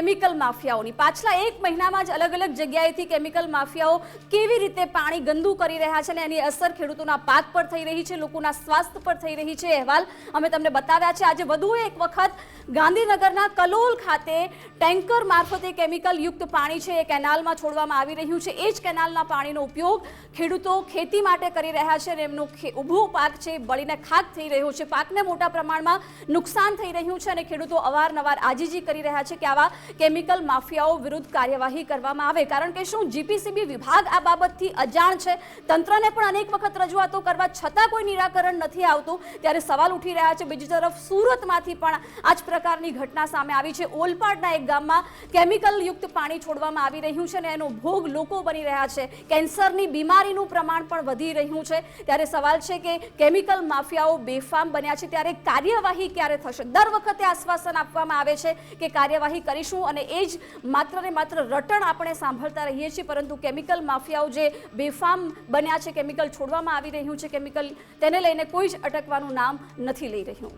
Chemical માફિયાઓની પાછલા 1 મહિનામાં જ અલગ અલગ જગ્યાએથી કેમિકલ માફિયાઓ કેવી રીતે પાણી ગંદુ કરી રહ્યા છે અને એની અસર ખેડૂતોના પાક પર થઈ રહી છે, લોકોના સ્વાસ્થ્ય પર થઈ રહી છે, અહેવાલ અમે તમને બતાવ્યા છે। આજે વધુ એક વખત ગાંધીનગરના કલોલ ખાતે ટેન્કર મારફતે કેમિકલ યુક્ત પાણી છે એ કેનાલમાં છોડવામાં આવી રહ્યું છે। એ જ કેનાલના પાણીનો ઉપયોગ ખેડૂતો ખેતી માટે કરી રહ્યા છે અને એમનો ઊભો પાક છે બળીને ખાક થઈ રહ્યો છે, પાકને મોટા પ્રમાણમાં નુકસાન થઈ રહ્યું છે અને ખેડૂતો અવારનવાર આજીજી કરી રહ્યા છે કે આવા કેમિકલ માફિયાઓ વિરુદ્ધ કાર્યવાહી કરવામાં આવે। કારણ કે શું જીપીસીબી વિભાગ આ બાબતથી અજાણ છે? તંત્રને પણ અનેક વખત રજૂઆતો કરવા છતાં કોઈ નિરાકરણ નથી આવતું, ત્યારે સવાલ ઉઠી રહ્યા છે। બીજી તરફ સુરતમાંથી પણ આ જ પ્રકારની ઘટના સામે આવી છે। ઓલપાડના એક ગામમાં કેમિકલ યુક્ત પાણી છોડવામાં આવી રહ્યું છે અને એનો ભોગ લોકો બની રહ્યા છે। કેન્સરની બીમારીનું પ્રમાણ પણ વધી રહ્યું છે, ત્યારે સવાલ છે કે કેમિકલ માફિયાઓ બેફામ બન્યા છે, ત્યારે કાર્યવાહી ક્યારે થશે? દર વખતે આશ્વાસન આપવામાં આવે છે કે કાર્યવાહી કરીશું અને એ જ માત્ર ને માત્ર રટણ આપણે સાંભળતા રહીએ છીએ, પરંતુ કેમિકલ માફિયાઓ જે બેફામ બન્યા છે, કેમિકલ છોડવામાં આવી રહ્યું છે, કેમિકલ તેને લઈને કોઈ જ અટકવાનું નામ નથી લઈ રહ્યું।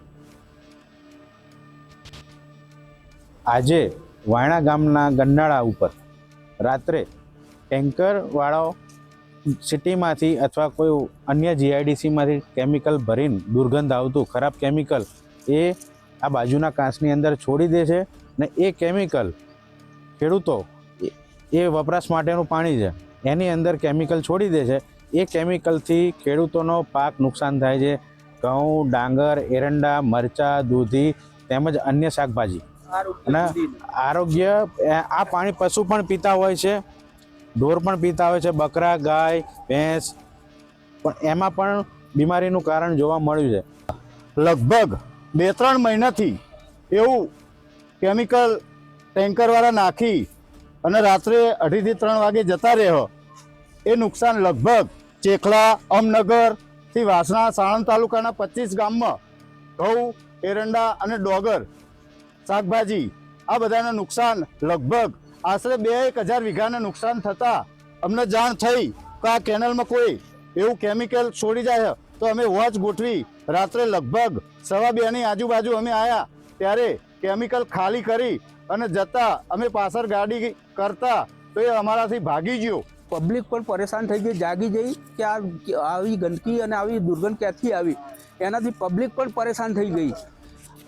આજે વાયણા ગામના ગન્નાળા ઉપર રાત્રે ટેન્કરવાળાઓ સિટીમાંથી અથવા કોઈ અન્ય જીઆઈડીસીમાંથી કેમિકલ ભરીને દુર્ગંધ આવતું ખરાબ કેમિકલ એ આ બાજુના કાંસની અંદર છોડી દે છે ને એ કેમિકલ ખેડૂતો એ વપરાશ માટેનું પાણી છે એની અંદર કેમિકલ છોડી દે છે। એ કેમિકલથી ખેડૂતોનો પાક નુકસાન થાય છે। ઘઉં, ડાંગર, એરંડા, મરચાં, દૂધી તેમજ અન્ય શાકભાજી અને આરોગ્ય આ પાણી પશુ પણ પીતા હોય છે, ઢોર પણ પીતા હોય છે, બકરા, ગાય, ભેંસ, પણ એમાં પણ બીમારીનું કારણ જોવા મળ્યું છે। લગભગ 2-3 મહિનાથી એવું કેમિકલ ટેન્કરવાળા નાખી અને રાત્રે 2:30 થી 3 વાગે જતા રહ્યો। એ નુકસાન લગભગ ચેખલા, અમનગરથી વાસણા, સાણંદ તાલુકાના 25 ગામમાં ઘઉં, એરંડા અને ડોગર શાકભાજી આ બધાના નુકસાન લગભગ આશરે 2-1000 વીઘાને નુકસાન થતાં અમને જાણ થઈ કે આ કેનલમાં કોઈ એવું કેમિકલ છોડી જાય તો અમે વોચ ગોઠવી રાત્રે લગભગ 2:15 ની આજુબાજુ અમે આવ્યા, ત્યારે કેમિકલ ખાલી કરી અને જતા અમે પાછળ ગાડી કરતા તો એ અમારાથી ભાગી ગયો। પબ્લિક પણ પરેશાન થઈ ગઈ, જાગી ગઈ કે આ આવી ગંદકી અને આવી દુર્ગંધ ક્યાંથી આવી, એનાથી પબ્લિક પણ પરેશાન થઈ ગઈ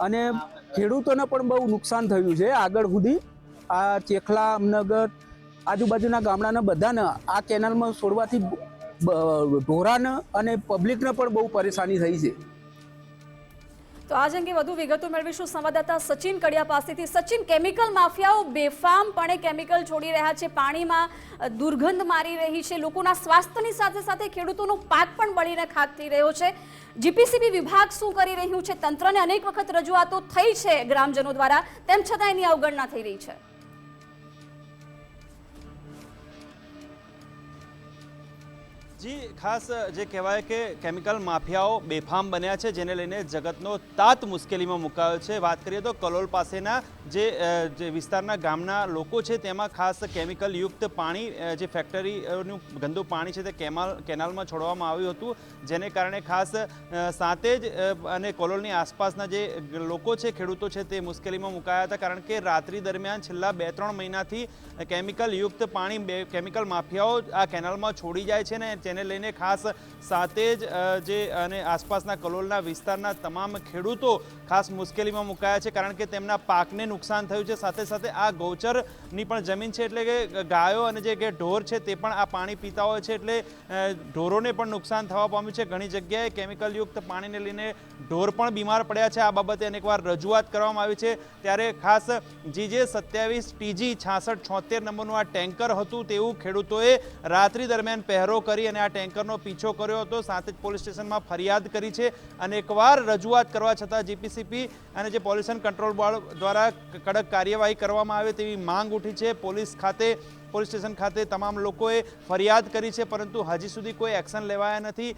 અને ખેડૂતોને પણ બહુ નુકસાન થયું છે। આગળ સુધી આ ચેખલા, અમનગર આજુબાજુના ગામડાના બધાને આ કેનાલમાં છોડવાથી ઢોરાને અને પબ્લિકને પણ બહુ પરેશાની થઈ છે। તો આજ અંગે વધુ વિગતો મેળવીશું સંવાદદાતા સચિન કડિયા પાસેથી। સચિન, કેમિકલ માફિયાઓ બેફામપણે કેમિકલ છોડી રહ્યા છે, પાણીમાં દુર્ગંધ મારી રહી છે, લોકોના સ્વાસ્થ્યની સાથે સાથે ખેડૂતોનો પાક પણ બળીને ખાક થઈ રહ્યો છે। જીપીસીબી વિભાગ શું કરી રહ્યું છે? તંત્રને અનેક વખત રજૂઆતો થઈ છે ગ્રામજનો દ્વારા, તેમ છતાં એની અવગણના થઈ રહી છે। જી, ખાસ જે કહેવાય કે કેમિકલ માફિયાઓ બેફામ બન્યા છે, જેને લઈને જગતનો તાત મુશ્કેલીમાં મુકાયો છે। વાત કરીએ તો કલોલ પાસેના જે વિસ્તારના ગામના લોકો છે તેમાં ખાસ કેમિકલ યુક્ત પાણી જે ફેક્ટરીનું ગંદુ પાણી છે તે કેનાલમાં છોડવામાં આવ્યું હતું, જેને કારણે ખાસ સાંતેજ અને કોલોલની આસપાસના જે લોકો છે, ખેડૂતો છે, તે મુશ્કેલીમાં મુકાયા હતા। કારણ કે રાત્રિ દરમિયાન છેલ્લા 2-3 મહિનાથી કેમિકલ યુક્ત પાણી કેમિકલ માફિયાઓ આ કેનાલમાં છોડી જાય છે ને તેને લઈને ખાસ સાંતેજ જે અને આસપાસના કલોલના વિસ્તારના તમામ ખેડૂતો ખાસ મુશ્કેલીમાં મુકાયા છે, કારણ કે તેમના પાકને નુકસાન થયું છે। સાથે સાથે આ ગૌચરની પણ જમીન છે, એટલે કે ગાયો અને જે ઢોર છે તે પણ આ પાણી પીતા હોય છે, એટલે ઢોરોને પણ નુકસાન થવા પામ્યું છે। ઘણી જગ્યાએ કેમિકલ યુક્ત પાણીને લઈને ઢોર પણ બીમાર પડ્યા છે। આ બાબતે અનેકવાર રજૂઆત કરવામાં આવી છે, ત્યારે ખાસ GJ 27 TG 6676 નંબરનું આ ટેન્કર હતું તેવું ખેડૂતોએ રાત્રિ દરમિયાન પહેરો કરી અને આ ટેન્કરનો પીછો કર્યો હતો, સાથે જ પોલીસ સ્ટેશનમાં ફરિયાદ કરી છે અને એકવાર રજૂઆત કરવા છતાં જીપીસીબી અને જે પોલ્યુશન કંટ્રોલ બોર્ડ દ્વારા કડક કાર્યવાહી કરવામાં આવે તેવી માંગ ઉઠી છે। પોલીસ ખાતે પોલીસ સ્ટેશન ખાતે તમામ લોકોએ ફરિયાદ કરી છે, પરંતુ હજી સુધી કોઈ એક્શન લેવાયા નથી.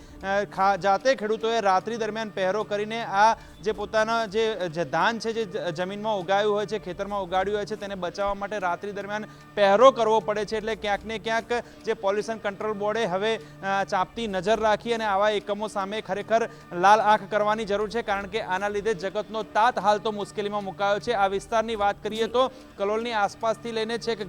જાતે ખેડૂતોએ રાત્રિ દરમિયાન પહેરો કરીને આ જે પોતાના જે ધાન છે, જે જમીનમાં ઉગાયું હોય છે, ખેતરમાં ઉગાડ્યું હોય છે, તેને બચાવવા માટે રાત્રિ દરમિયાન પહેરો કરવો પડે છે. એટલે ક્યાંક ને ક્યાંક જે પોલ્યુશન કંટ્રોલ બોર્ડે હવે ચાંપતી નજર રાખી અને આવા એકમો સામે ખરેખર લાલ આંખ કરવાની જરૂર છે, કારણ કે આના લીધે જગતનો તાત હાલ તો મુશ્કેલીમાં મુકાયો છે. આ વિસ્તારની વાત કરીએ તો કલોલની આસપાસથી લઈને છેક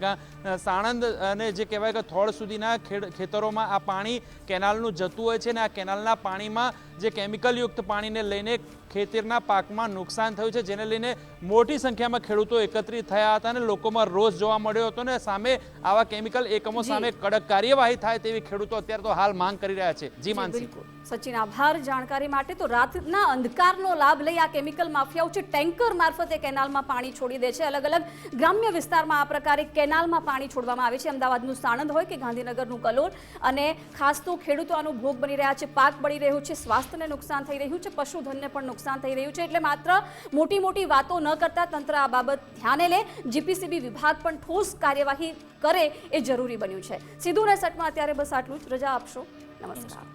સાણંદ અને જે કહેવાય કે થોડ સુધીના ખેતરોમાં આ પાણી કેનાલનું જતું હોય છે, અને આ કેનાલના પાણીમાં જે કેમિકલયુક્ત પાણીને લઈને ખેતરના પાકમાં નુકસાન થયું છે, જેને લઈને મોટી સંખ્યામાં ખેડૂતો એકત્રિત થયા હતા અને લોકોમાં રોષ જોવા મળ્યો હતો. ને સામે આવા કેમિકલ એકમો સામે કડક કાર્યવાહી થાય તેવી ખેડૂતો અત્યારે તો હાલ માંગ કરી રહ્યા છે. જી માનસી. સચિન, આભાર જાણકારી માટે. તો રાતના અંધકારનો લાભ લઈ આ કેમિકલ માફિયાઓ છે ટેન્કર મારફતે કેનાલમાં પાણી છોડી દે છે. અલગ અલગ ગ્રામ્ય વિસ્તારમાં આ પ્રકારે કેનાલમાં પાણી છોડવામાં આવે છે. અમદાવાદનું સાણંદ હોય કે ગાંધીનગરનું કલોલ, અને ખાસ તો ખેડૂતો આનો ભોગ બની રહ્યા છે. પાક બળી રહ્યો છે, સ્વાસ્થ્યને નુકસાન થઈ રહ્યું છે, પશુધનને પણ નુકસાન થઈ રહ્યું છે. એટલે માત્ર મોટી મોટી વાતો ન કરતા તંત્ર આ બાબત ધ્યાને લે, જીપીસીબી વિભાગ પણ ઠોસ કાર્યવાહી કરે એ જરૂરી બન્યું છે. સીધું ને સટમાં અત્યારે બસ આટલું જ. રજા આપશો. નમસ્કાર.